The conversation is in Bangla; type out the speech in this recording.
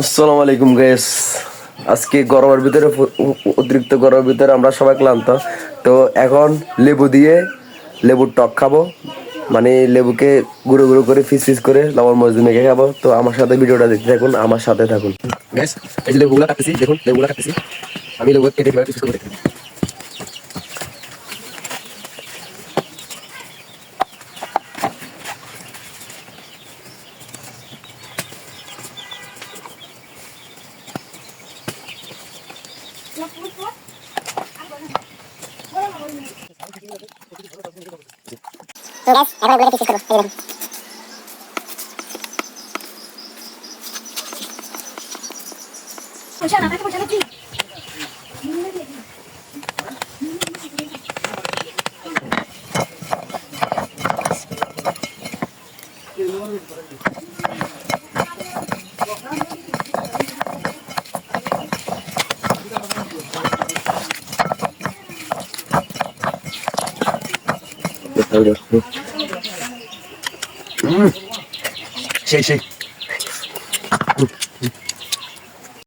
আসসালামু আলাইকুম গাইস। আজকে গরমের ভিতরে অতিরিক্ত গরমের ভিতরে আমরা সবাই ক্লান্ত। তো এখন লেবু দিয়ে লেবুর টক খাবো, মানে লেবুকে গুঁড়ো গুঁড়ো করে পিস পিস করে লবণ মরিচ মেখে খাবো। তো আমার সাথে ভিডিওটা দেখতে থাকুন, আমার সাথে থাকুন গাইস। এই যে লেবুগুলো কাটতেছি, দেখুন লেবুগুলো কাটতেছি আমি। লেবু কেটে পিস পিস করে দেখুন। তো গাইস এখন এগুলোকে পিস করব, এই দেখুন। পোষা না, পোষা না কি? সেই সেই